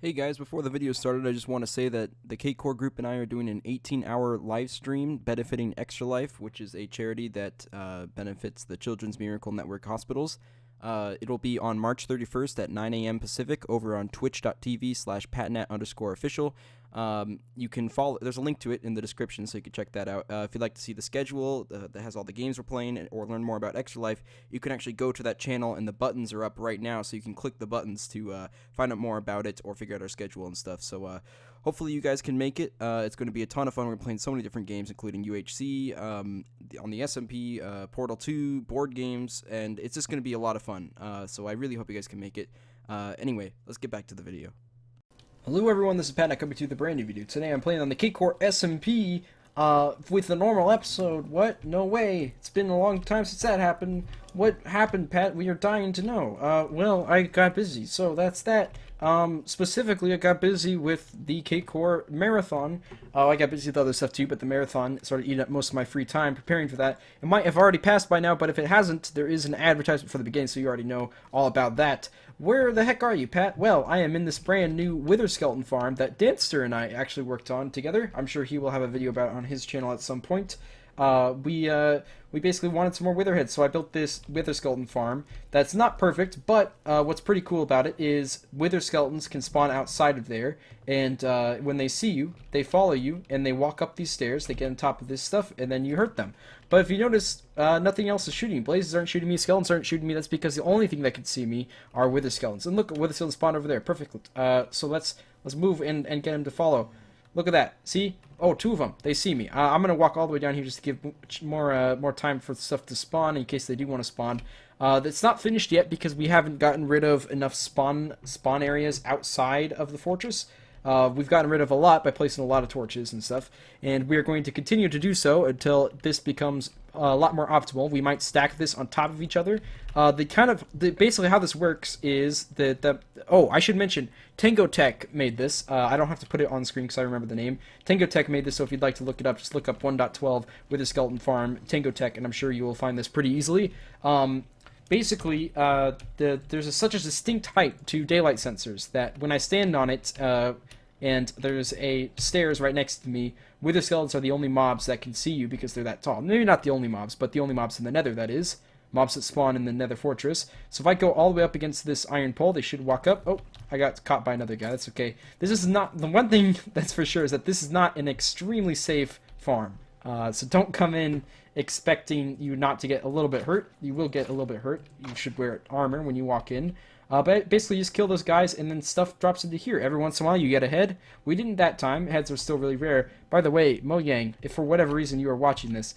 Hey guys, before the video started, I just want to say that the Cakecore group and I are doing an 18-hour live stream benefiting Extra Life, which is a charity that benefits the Children's Miracle Network hospitals. It'll be on March 31st at 9 a.m. Pacific over on twitch.tv/patnat_official. You can follow, there's a link to it in the description so you can check that out. If you'd like to see the schedule that has all the games we're playing or learn more about Extra Life, you can actually go to that channel and the buttons are up right now, so you can click the buttons to find out more about it or figure out our schedule and stuff. So hopefully you guys can make it. It's going to be a ton of fun. We're playing so many different games, including UHC, on the SMP, Portal 2, board games, and it's just going to be a lot of fun. So I really hope you guys can make it. Anyway, let's get back to the video. Hello everyone, this is Pat, and I'm coming to the brand new video. Today I'm playing on the Cakecore SMP with the normal episode. What? No way. It's been a long time since that happened. What happened, Pat? We are dying to know. Well, I got busy, so that's that. Specifically, I got busy with the Cakecore marathon. I got busy with other stuff too, but the marathon started eating up most of my free time preparing for that. It might have already passed by now, but if it hasn't, there is an advertisement for the beginning, so you already know all about that. Where the heck are you, Pat? Well, I am in this brand new wither skeleton farm that Danster and I actually worked on together. I'm sure he will have a video about it on his channel at some point. We basically wanted some more witherheads, so I built this wither skeleton farm. That's not perfect, but what's pretty cool about it is wither skeletons can spawn outside of there, and when they see you, they follow you, and they walk up these stairs, they get on top of this stuff, and then you hurt them. But if you notice, nothing else is shooting. Blazes aren't shooting me, skeletons aren't shooting me. That's because the only thing that can see me are wither skeletons. And look, wither skeleton spawn over there. Perfect. So let's move and get him to follow. Look at that. See? Oh, two of them. They see me. I'm going to walk all the way down here just to give more time for stuff to spawn in case they do want to spawn. It's not finished yet because we haven't gotten rid of enough spawn areas outside of the fortress. We've gotten rid of a lot by placing a lot of torches and stuff, and we are going to continue to do so until this becomes a lot more optimal. We might stack this on top of each other. Basically how this works is that oh, I should mention, Tango Tech made this. I don't have to put it on screen because I remember the name. Tango Tech made this, so if you'd like to look it up, just look up 1.12 with a skeleton farm, Tango Tech, and I'm sure you will find this pretty easily. Basically, there's such a distinct height to daylight sensors that when I stand on it, and there's a stairs right next to me, wither skeletons are the only mobs that can see you because they're that tall. Maybe not the only mobs, but the only mobs in the nether, that is. Mobs that spawn in the nether fortress. So if I go all the way up against this iron pole, they should walk up. Oh, I got caught by another guy. That's okay. This is not... The one thing that's for sure is that this is not an extremely safe farm. So don't come in expecting you not to get a little bit hurt. You will get a little bit hurt. You should wear armor when you walk in. But basically, you just kill those guys, and then stuff drops into here. Every once in a while, you get a head. We didn't that time. Heads are still really rare. By the way, Mojang, if for whatever reason you are watching this,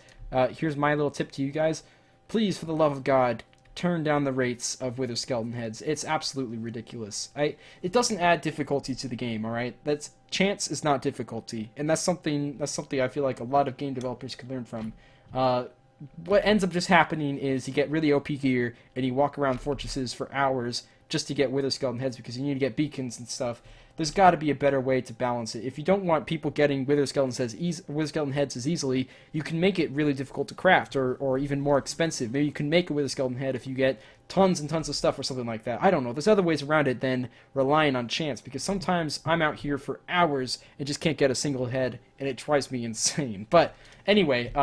here's my little tip to you guys. Please, for the love of God, turn down the rates of wither skeleton heads. It's absolutely ridiculous. It doesn't add difficulty to the game, alright? That's chance is not difficulty. And that's something I feel like a lot of game developers could learn from. What ends up just happening is you get really OP gear, and you walk around fortresses for hours just to get wither skeleton heads because you need to get beacons and stuff. There's got to be a better way to balance it. If you don't want people getting wither skeleton heads as easily, you can make it really difficult to craft, or even more expensive. Maybe you can make a wither skeleton head if you get tons and tons of stuff or something like that. I don't know. There's other ways around it than relying on chance, because sometimes I'm out here for hours and just can't get a single head, and it drives me insane. But anyway,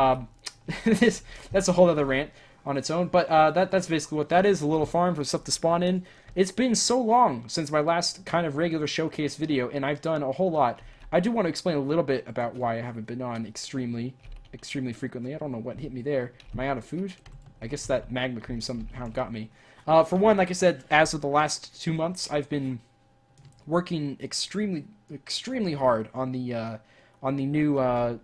that's a whole other rant on its own. But that's basically what that is, a little farm for stuff to spawn in. It's been so long since my last kind of regular showcase video, and I've done a whole lot. I do want to explain a little bit about why I haven't been on extremely frequently. I don't know what hit me there. Am I out of food? I guess that magma cream somehow got me. For one, like I said, as of the last 2 months, I've been working extremely hard on the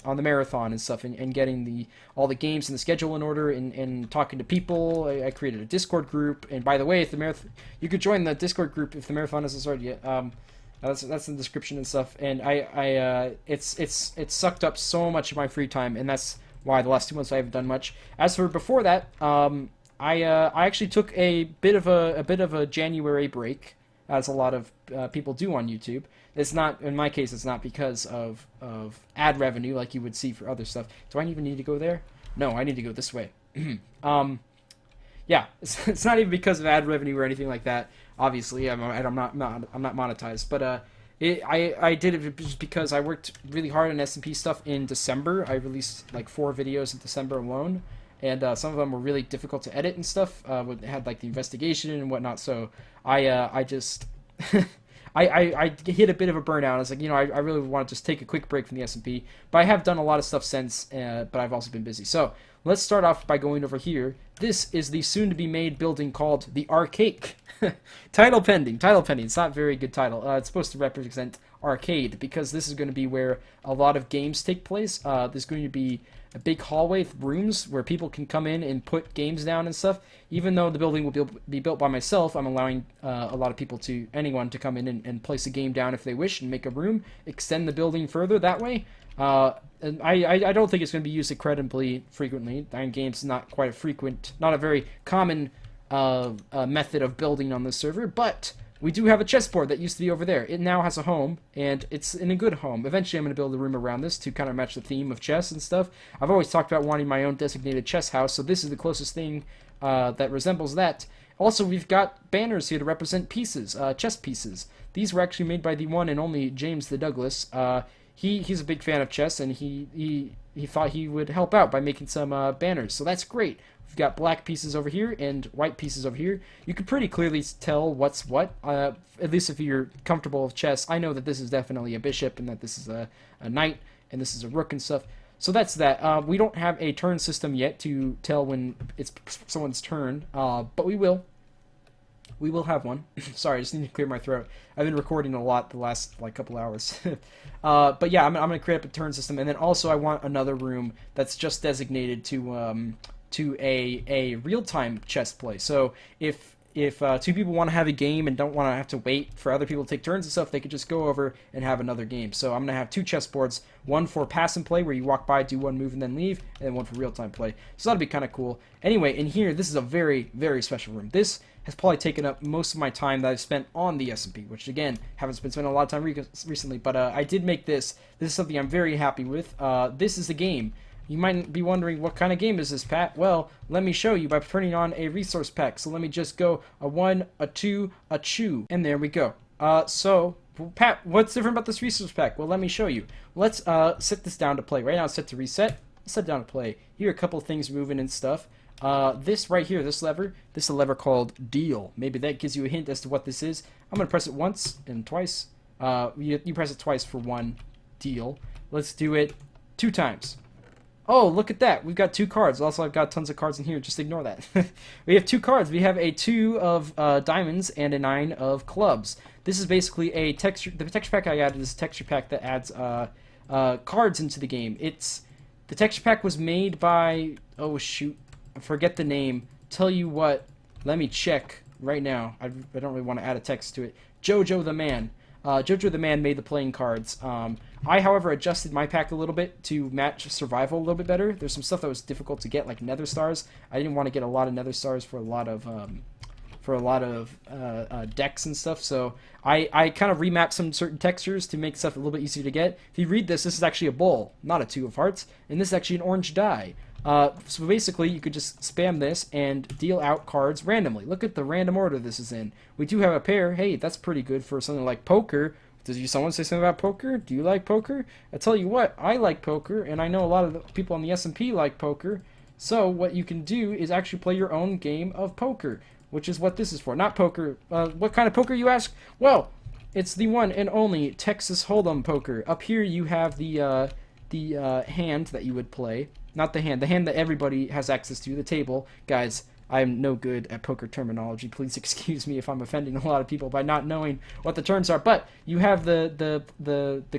marathon and stuff, and getting all the games and the schedule in order, and talking to people. I created a Discord group, and by the way, if the marathon, you could join the Discord group if the marathon hasn't started yet. That's in the description and stuff. And it's sucked up so much of my free time, and that's why the last 2 months I haven't done much. As for before that, I actually took a bit of a January break, as a lot of people do on YouTube. It's not, in my case, it's not because of ad revenue like you would see for other stuff. Do I even need to go there? No, I need to go this way. Yeah, it's not even because of ad revenue or anything like that. Obviously, I'm not monetized, but I did it just because I worked really hard on SMP stuff in December. I released like 4 videos in December alone, and some of them were really difficult to edit and stuff. Had like the investigation and whatnot. So I just I hit a bit of a burnout. I was like, I really want to just take a quick break from the SMP. But I have done a lot of stuff since, but I've also been busy. So let's start off by going over here. This is the soon-to-be-made building called the Arcade. Title pending. It's not a very good title. It's supposed to represent arcade because this is going to be where a lot of games take place. There's going to be a big hallway with rooms where people can come in and put games down and stuff. Even though the building will be built by myself, I'm allowing a lot of people anyone to come in and place a game down if they wish and make a room, extend the building further that way. And I don't think it's going to be used incredibly frequently. Iron games is not quite not a very common method of building on this server, but we do have a chessboard that used to be over there. It now has a home, and it's in a good home. Eventually, I'm going to build a room around this to kind of match the theme of chess and stuff. I've always talked about wanting my own designated chess house, so this is the closest thing that resembles that. Also, we've got banners here to represent pieces, chess pieces. These were actually made by the one and only James the Douglas. He's a big fan of chess, and he thought he would help out by making some banners, so that's great. We've got black pieces over here and white pieces over here. You can pretty clearly tell what's what, at least if you're comfortable with chess. I know that this is definitely a bishop and that this is a knight and this is a rook and stuff. So that's that. We don't have a turn system yet to tell when it's someone's turn, but we will. We will have one. Sorry, I just need to clear my throat. I've been recording a lot the last couple hours. But yeah, I'm going to create up a turn system, and then also I want another room that's just designated to a real-time chess play. So if 2 people want to have a game and don't want to have to wait for other people to take turns and stuff, they could just go over and have another game. So I'm going to have 2 chessboards, one for pass and play where you walk by, do one move, and then leave, and then one for real-time play. So that'll be kind of cool. Anyway, in here, this is a very, very special room. This has probably taken up most of my time that I've spent on the SMP, which, again, haven't been spending a lot of time recently, but I did make this. This is something I'm very happy with. This is a game. You might be wondering, what kind of game is this, Pat? Well, let me show you by turning on a resource pack. So let me just go a 1, a 2, a chew, and there we go. So, Pat, what's different about this resource pack? Well, let me show you. Let's set this down to play. Right now it's set to reset. Let's set it down to play. Here are a couple of things moving and stuff. This right here, this is a lever called deal. Maybe that gives you a hint as to what this is. I'm going to press it once and twice. You press it twice for 1 deal. Let's do it 2 times. Oh, look at that. We've got 2 cards. Also, I've got tons of cards in here. Just ignore that. We have 2 cards. We have a 2 of diamonds and a 9 of clubs. This is basically a texture. The texture pack I added is a texture pack that adds cards into the game. The texture pack was made by, oh shoot, I forget the name. Tell you what, let me check right now. I don't really want to add a text to it. Jojo the Man. Jojo the Man made the playing cards. I, however, adjusted my pack a little bit to match survival a little bit better. There's some stuff that was difficult to get, like nether stars. I didn't want to get a lot of nether stars for a lot of decks and stuff. So I kind of remapped some certain textures to make stuff a little bit easier to get. If you read this is actually a bowl, not a 2 of hearts, and this is actually an orange die. So basically, you could just spam this and deal out cards randomly. Look at the random order this is in. We do have a pair. Hey, that's pretty good for something like poker. Does someone say something about poker? Do you like poker? I tell you what, I like poker, and I know a lot of the people on the SMP like poker. So what you can do is actually play your own game of poker, which is what this is for. Not poker. What kind of poker, you ask? Well, it's the one and only Texas Hold'em poker. Up here you have the hand that you would play. Not the hand that everybody has access to, the table. Guys, I'm no good at poker terminology. Please excuse me if I'm offending a lot of people by not knowing what the terms are. But you have the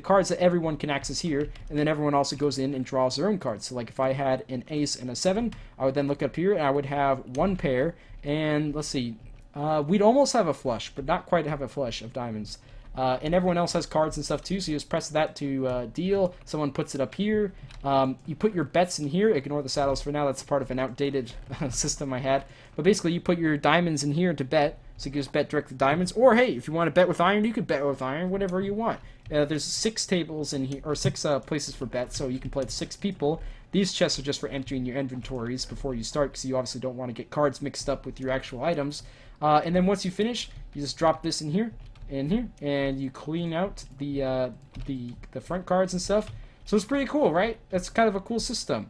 cards that everyone can access here, and then everyone also goes in and draws their own cards. So like if I had an ace and a 7, I would then look up here and I would have 1 pair, and let's see, we'd almost have a flush, but not quite have a flush of diamonds. And everyone else has cards and stuff too, so you just press that to deal. Someone puts it up here. You put your bets in here. Ignore the saddles for now. That's part of an outdated system I had. But basically, you put your diamonds in here to bet. So you can just bet directly diamonds. Or, hey, if you want to bet with iron, you could bet with iron, whatever you want. There's 6 tables in here, or 6 places for bets, so you can play with 6 people. These chests are just for entering your inventories before you start, because you obviously don't want to get cards mixed up with your actual items. And then once you finish, you just drop this in here. in here, and you clean out the front cards and stuff. So it's pretty cool, right? That's kind of a cool system.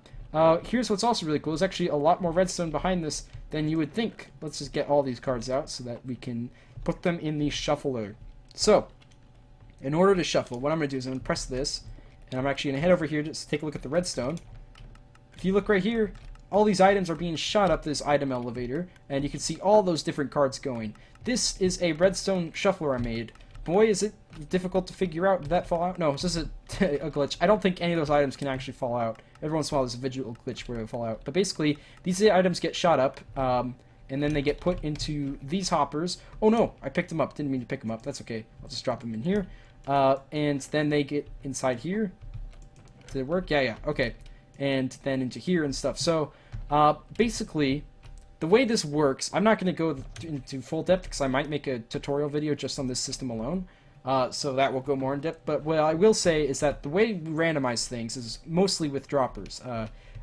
Here's what's also really cool. There's actually a lot more redstone behind this than you would think. Let's just get all these cards out so that we can put them in the shuffler. So, in order to shuffle, what I'm going to do is I'm going to press this, and I'm actually going to head over here just to take a look at the redstone. If you look right here, all these items are being shot up this item elevator, and you can see all those different cards going. This is a redstone shuffler I made. Boy, is it difficult to figure out. Did that fall out? No, it's just a glitch. I don't think any of those items can actually fall out. Every once in a while there's a visual glitch where they fall out. But basically, these items get shot up, and then they get put into these hoppers. Oh no, I picked them up. Didn't mean to pick them up. That's okay. I'll just drop them in here. And then they get inside here. Did it work? Yeah. Okay. And then into here and stuff. So, basically, the way this works, I'm not going to go into full depth because I might make a tutorial video just on this system alone. So that will go more in depth. But what I will say is that the way we randomize things is mostly with droppers.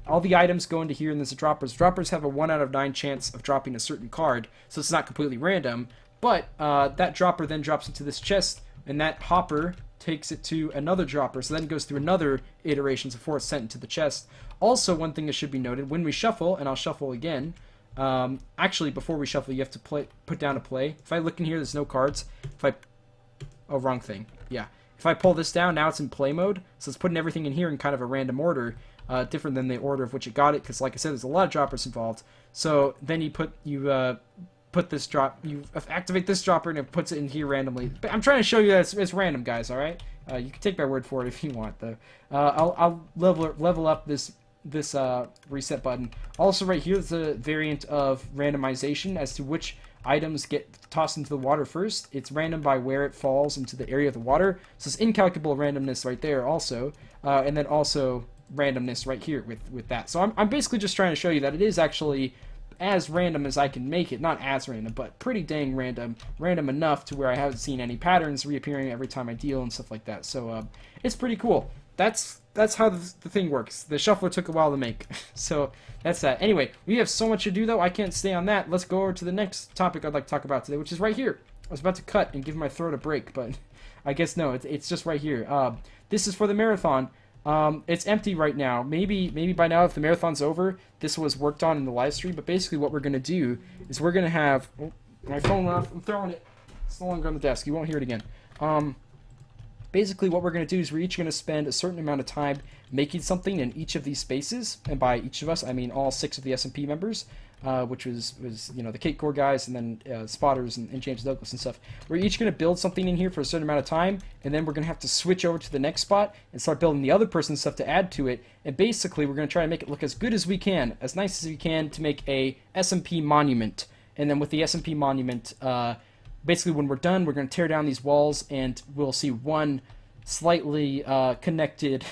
All the items go into here, and there's the droppers. Droppers have a 1 out of 9 chance of dropping a certain card, so it's not completely random. But that dropper then drops into this chest, and that hopper takes it to another dropper, so then it goes through another iterations before it's sent into the chest. Also, one thing that should be noted, when we shuffle, and I'll shuffle again, actually, before we shuffle, you have to put down a play. If I look in here, there's no cards. Oh, wrong thing. Yeah. If I pull this down, now it's in play mode, so it's putting everything in here in kind of a random order, different than the order of which it got it, because like I said, there's a lot of droppers involved. So then you put this drop, you activate this dropper, and it puts it in here randomly. But I'm trying to show you that it's random, guys, alright? You can take my word for it if you want, though. I'll level up this reset button. Also, right here is a variant of randomization as to which items get tossed into the water first. It's random by where it falls into the area of the water. So it's incalculable randomness right there also. And then also randomness right here with that. So I'm basically just trying to show you that it is actually as random as I can make it. Not as random, but pretty dang random. Random enough to where I haven't seen any patterns reappearing every time I deal and stuff like that. So it's pretty cool. That's how the thing works. The shuffler took a while to make. So that's that. Anyway, we have so much to do, though. I can't stay on that. Let's go over to the next topic I'd like to talk about today, which is right here. I was about to cut and give my throat a break, but I guess no. It's just right here. This is for the marathon. It's empty right now. Maybe by now, if the marathon's over, this was worked on in the live stream. But basically, what we're going to do is we're going to have... Oh, my phone went off. I'm throwing it. It's no longer on the desk. You won't hear it again. Basically, what we're going to do is we're each going to spend a certain amount of time making something in each of these spaces. And by each of us, I mean all 6 of the SMP members, which was you know, the Cakecore guys, and then Spotters and James Douglas and stuff. We're each going to build something in here for a certain amount of time, and then we're going to have to switch over to the next spot and start building the other person's stuff to add to it. And basically, we're going to try to make it look as good as we can, as nice as we can, to make a SMP monument. And then with the SMP monument... basically, when we're done, we're going to tear down these walls, and we'll see one slightly connected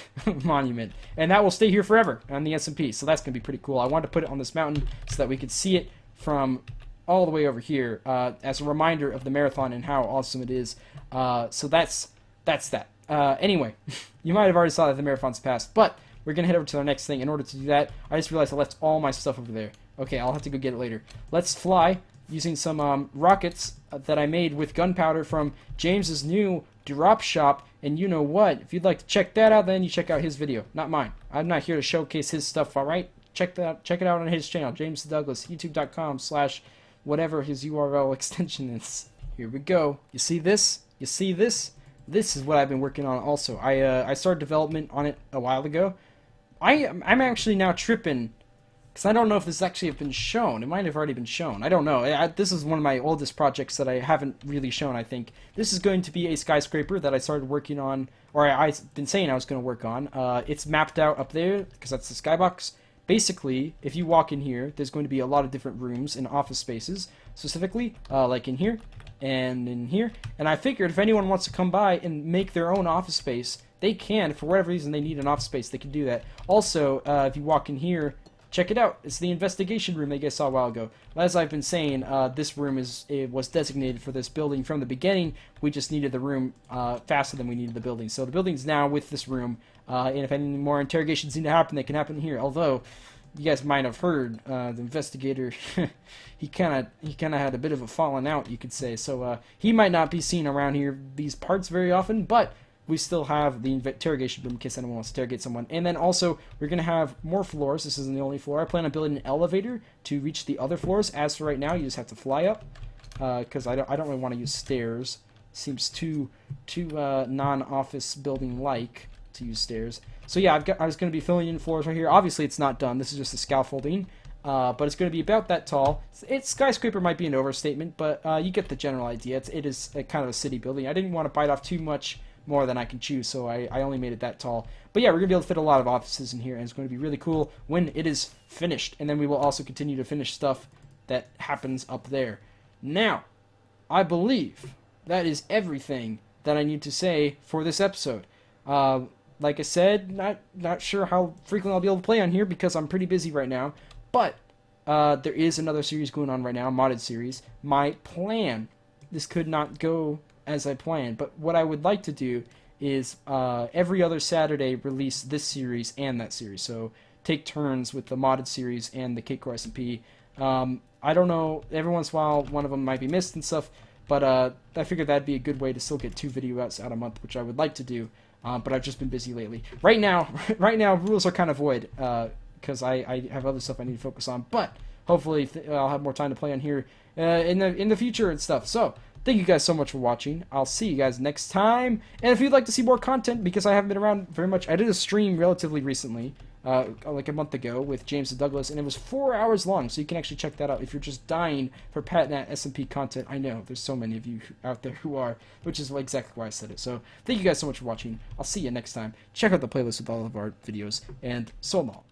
monument. And that will stay here forever on the SMP, so that's going to be pretty cool. I wanted to put it on this mountain so that we could see it from all the way over here as a reminder of the marathon and how awesome it is. So that's that. Anyway, you might have already saw that the marathon's passed, but we're going to head over to our next thing. In order to do that, I just realized I left all my stuff over there. Okay, I'll have to go get it later. Let's fly using some rockets that I made with gunpowder from James's new drop shop. And you know what? If you'd like to check that out, then you check out his video, not mine. I'm not here to showcase his stuff, all right? Check it out on his channel, James Douglas, youtube.com/whatever his URL extension is. Here we go. You see this? You see this? This is what I've been working on also. I started development on it a while ago. I'm actually now tripping, because I don't know if this actually have been shown. It might have already been shown. I don't know. This is one of my oldest projects that I haven't really shown, I think. This is going to be a skyscraper that I started working on, or I've been saying I was going to work on. It's mapped out up there, because that's the skybox. Basically, if you walk in here, there's going to be a lot of different rooms and office spaces, specifically, like in here, and in here. And I figured if anyone wants to come by and make their own office space, they can. For whatever reason they need an office space, they can do that. Also, if you walk in here, check it out. It's the investigation room that you guys saw a while ago. As I've been saying, this room was designated for this building from the beginning. We just needed the room faster than we needed the building. So the building's now with this room, and if any more interrogations need to happen, they can happen here. Although, you guys might have heard, the investigator, he kind of had a bit of a falling out, you could say. So he might not be seen around here, these parts, very often, but we still have the interrogation room in case anyone wants to interrogate someone. And then also, we're going to have more floors. This isn't the only floor. I plan on building an elevator to reach the other floors. As for right now, you just have to fly up, because I don't really want to use stairs. Seems too non-office building-like to use stairs. So yeah, I was going to be filling in floors right here. Obviously, it's not done. This is just the scaffolding. But it's going to be about that tall. Skyscraper might be an overstatement, but you get the general idea. It is a kind of a city building. I didn't want to bite off too much more than I can chew, so I only made it that tall. But yeah, we're going to be able to fit a lot of offices in here, and it's going to be really cool when it is finished. And then we will also continue to finish stuff that happens up there. Now, I believe that is everything that I need to say for this episode. Like I said, not sure how frequently I'll be able to play on here because I'm pretty busy right now. But there is another series going on right now, a modded series. My plan, this could not go as I planned, but what I would like to do is every other Saturday release this series and that series. So take turns with the modded series and the Cakecore SMP. I don't know, every once in a while one of them might be missed and stuff, but I figured that'd be a good way to still get 2 videos out a month, which I would like to do, but I've just been busy lately. Right now, rules are kind of void, because I have other stuff I need to focus on, but hopefully I'll have more time to play on here in the future and stuff. So thank you guys so much for watching. I'll see you guys next time. And if you'd like to see more content, because I haven't been around very much, I did a stream relatively recently, like a month ago, with James and Douglas, and it was 4 hours long, so you can actually check that out if you're just dying for PatNat SMP content. I know, there's so many of you out there who are, which is exactly why I said it. So thank you guys so much for watching. I'll see you next time. Check out the playlist with all of our videos, and so long.